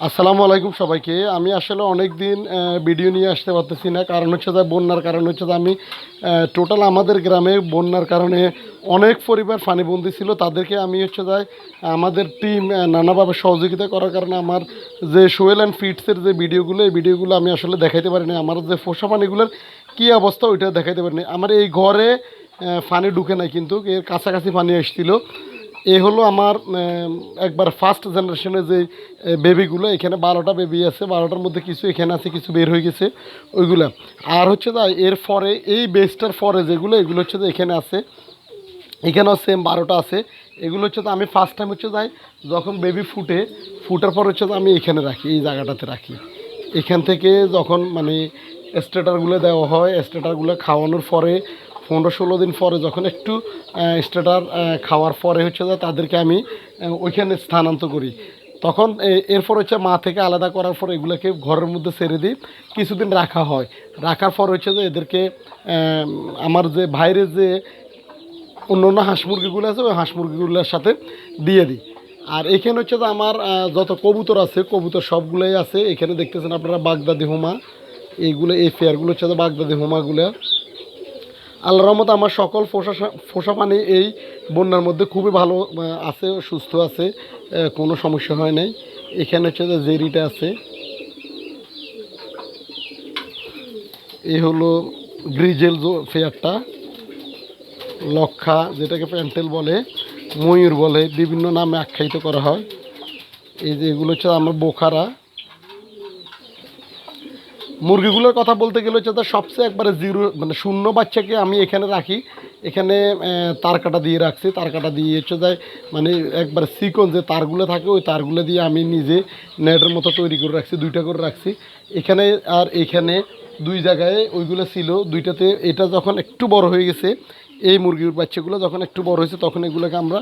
আসসালামু আলাইকুম সবাইকে। আমি আসলে অনেক দিন ভিডিও নিয়ে আসতে পারতেছি না, কারণ হচ্ছে যে বন্যার কারণ হচ্ছে যে আমি টোটাল আমাদের গ্রামে বন্যার কারণে অনেক পরিবার পানিবন্দী ছিল। তাদেরকে আমি হচ্ছে যে আমাদের টিম নানাভাবে সহযোগিতা করার কারণে আমার যে সোয়েল অ্যান্ড ফিটসের যে ভিডিওগুলো, এই ভিডিওগুলো আমি আসলে দেখাইতে পারিনি। আমার যে পোষা পানিগুলোর কী অবস্থা ওইটা দেখাইতে পারিনি। আমার এই ঘরে পানি ঢুকে নাই, কিন্তু এর কাছাকাছি পানি এসেছিলো। এ হলো আমার একবার ফার্স্ট জেনারেশনের যে বেবিগুলো, এখানে 12টা বেবি আছে, 12টার মধ্যে কিছু এখানে আছে, কিছু বের হয়ে গেছে ওইগুলো। আর হচ্ছে যে এর পরে এই বেসটার পরে যেগুলো, এগুলো হচ্ছে যে এখানে আছে, এখানেও সেম 12টা আছে। এগুলো হচ্ছে যে আমি ফার্স্ট টাইম হচ্ছে যাই যখন বেবি ফুটার পর হচ্ছে যে আমি এখানে রাখি, এই জায়গাটাতে রাখি। এখান থেকে যখন মানে স্ট্রেটারগুলো দেওয়া হয়, স্ট্রেটারগুলো খাওয়ানোর পরে 15-16 দিন পরে যখন একটু স্ট্রেটার খাওয়ার পরে হচ্ছে যে তাদেরকে আমি ওইখানে স্থানান্তর করি। তখন এরপর হচ্ছে মা থেকে আলাদা করার পর এগুলোকে ঘরের মধ্যে ছেড়ে দিই, কিছুদিন রাখা হয়। রাখার পর হচ্ছে যে এদেরকে আমার যে বাইরের যে অন্য অন্য হাঁস মুরগিগুলো আছে, ওই হাঁস মুরগিগুলোর সাথে দিয়ে দিই। আর এখানে হচ্ছে যে আমার যত কবুতর আছে, কবুতর সবগুলোই আছে। এখানে দেখতেছেন আপনারা বাগদাদি হুমা, এইগুলো এই ফেয়ারগুলো হচ্ছে যে বাগদাদি হুমাগুলো। আল্লাহর রহমতে আমার সকল পোষা প্রাণী এই বন্যার মধ্যে খুবই ভালো আছে, সুস্থ আছে, কোনো সমস্যা হয় নাই। এখানে হচ্ছে যে জেরিটা আছে, এই হলো গ্রিজেল ফেয়ারটা, লক্ষা যেটাকে প্যান্টেল বলে, ময়ূর বলে, বিভিন্ন নামে আখ্যায়িত করা হয়। এই যে এগুলো হচ্ছে আমার বোখারা। মুরগিগুলোর কথা বলতে গেলে হচ্ছে তার সবচেয়ে একবারে জিরো মানে শূন্য বাচ্চাকে আমি এখানে রাখি। এখানে তার কাটা দিয়ে রাখছি, তার কাটা দিয়ে হচ্ছে যায় মানে একবারে সিকন যে তারগুলো থাকে, ওই তারগুলো দিয়ে আমি নিজে নেটের মতো তৈরি করে রাখছি, 2টা করে রাখছি এখানে। আর এখানে 2 জায়গায় ওইগুলো ছিল, 2টাতে। এটা যখন একটু বড় হয়ে গেছে, এই মুরগির বাচ্চাগুলো যখন একটু বড় হয়েছে, তখন এগুলোকে আমরা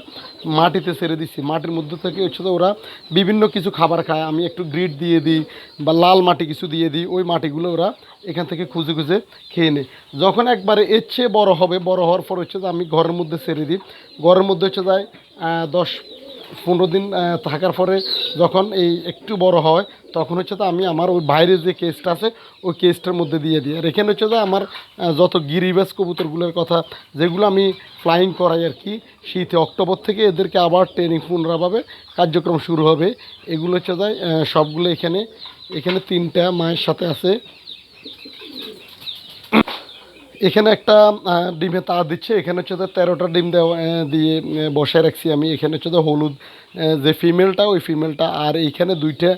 মাটিতে ছেড়ে দিচ্ছি। মাটির মধ্যে থেকে হচ্ছে তো ওরা বিভিন্ন কিছু খাবার খায়। আমি একটু গ্রিট দিয়ে দিই বা লাল মাটি কিছু দিয়ে দিই, ওই মাটিগুলো ওরা এখান থেকে খুঁজে খুঁজে খেয়ে নেয়। যখন একবারে এর চেয়ে বড়ো হবে, বড় হওয়ার পর হচ্ছে যে আমি ঘরের মধ্যে ছেড়ে দিই। ঘরের মধ্যে হচ্ছে যায় 10-15 দিন থাকার পরে যখন এই একটু বড় হয়, তখন হচ্ছে তো আমি আমার ওই বাইরের যে কেসটা আছে, ওই কেসটার মধ্যে দিয়ে দিই। আর এখানে হচ্ছে যে আমার যত গিরিবাজ কবুতরগুলোর কথা, যেগুলো আমি ফ্লাইং করাই আর কি, শীতে অক্টোবর থেকে এদেরকে আবার ট্রেনিং পুনরাভাবে কার্যক্রম শুরু হবে। এগুলো হচ্ছে যায় সবগুলো এখানে এখানে 3টা মায়ের সাথে আছে। এখানে একটা ডিমে তা দিচ্ছে। এখানে হচ্ছে যে 13টা ডিম দেওয়া দিয়ে বসায় রাখছি আমি। এখানে হচ্ছে যে হলুদ যে ফিমেলটা, ওই ফিমেলটা। আর এইখানে 2টা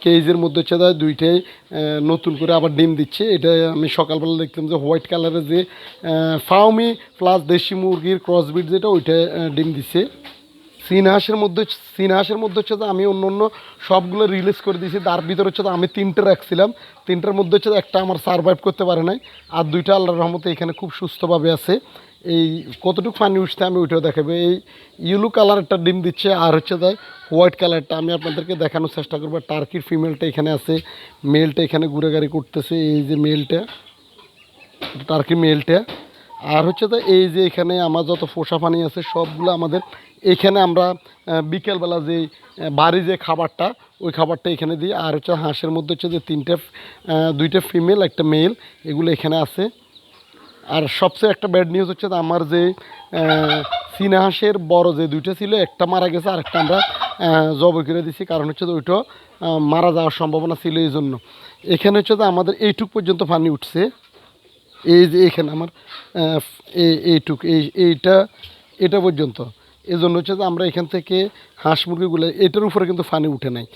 কেজের মধ্যে হচ্ছে যে 2টাই নতুন করে আবার ডিম দিচ্ছে। এটা আমি সকালবেলা দেখতাম যে হোয়াইট কালারের যে ফাউমি প্লাস দেশি মুরগির ক্রসবিট যেটা, ওইটা ডিম দিচ্ছে। চীনা হাঁসের মধ্যে হচ্ছে যে আমি অন্য অন্য সবগুলো রিলিজ করে দিয়েছি। তার ভিতরে হচ্ছে আমি 3টে রাখছিলাম, 3টার মধ্যে হচ্ছে একটা আমার সারভাইভ করতে পারে নাই, আর 2টা আল্লাহর রহমতে এখানে খুব সুস্থভাবে আছে। এই কতটুকু পানি উঠছে আমি ওইটাও দেখাবো। এই ইয়েলো কালারটা ডিম দিচ্ছে, আর হচ্ছে যে হোয়াইট কালারটা আমি আপনাদেরকে দেখানোর চেষ্টা করবো। টার্কির ফিমেলটা এখানে আছে, মেলটা এখানে ঘুরে গাড়ি করতেছে। এই যে মেলটা, টার্কি মেলটা। আর হচ্ছে তো এই যে এখানে আমার যত পোষা পানি আছে সবগুলো আমাদের এখানে আমরা বিকেলবেলা যে বাড়ি যে খাবারটা, ওই খাবারটা এখানে দিই। আর হচ্ছে হাঁসের মধ্যে হচ্ছে যে 2টা ফিমেল, একটা মেল, এগুলো এখানে আছে। আর সবচেয়ে একটা ব্যাড নিউজ হচ্ছে আমার যে চীনা হাঁসের বড় যে 2টা ছিল, একটা মারা গেছে, আর একটা আমরা জবাই করে দিছি। কারণ হচ্ছে যে ওইটা মারা যাওয়ার সম্ভাবনা ছিল, এই জন্য। এখানে হচ্ছে যে আমাদের এইটুক পর্যন্ত পানি উঠছে। এই যে এখানে আমার এইটুক এইটা এটা পর্যন্ত। এই জন্য হচ্ছে যে আমরা এখান থেকে হাঁস মুরগিগুলো এটার উপরে কিন্তু পানি উঠে নাই।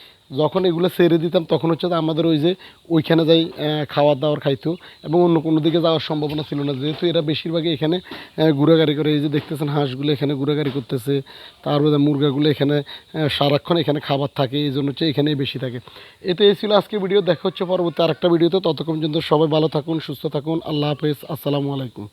যখন এগুলো ছেড়ে দিতাম তখন হচ্ছে যে আমাদের ওই যে ওইখানে যাই খাওয়ার দাওয়ার খাইতো, এবং অন্য কোনো দিকে যাওয়ার সম্ভাবনা ছিল না, যেহেতু এরা বেশিরভাগই এখানে ঘোরাঘুরি করে। এই যে দেখতেছেন হাঁসগুলো এখানে ঘোরাঘুরি করতেছে, তারপরে মুরগাগুলো এখানে সারাক্ষণ এখানে খাবার থাকে, এই জন্য হচ্ছে এখানেই বেশি থাকে। এতে এই ছিল আজকে ভিডিও। দেখা হচ্ছে পরবর্তী আরেকটা ভিডিওতে। ততক্ষণ পর্যন্ত সবাই ভালো থাকুন, সুস্থ থাকুন। আল্লাহ হাফেজ, আসসালামু আলাইকুম।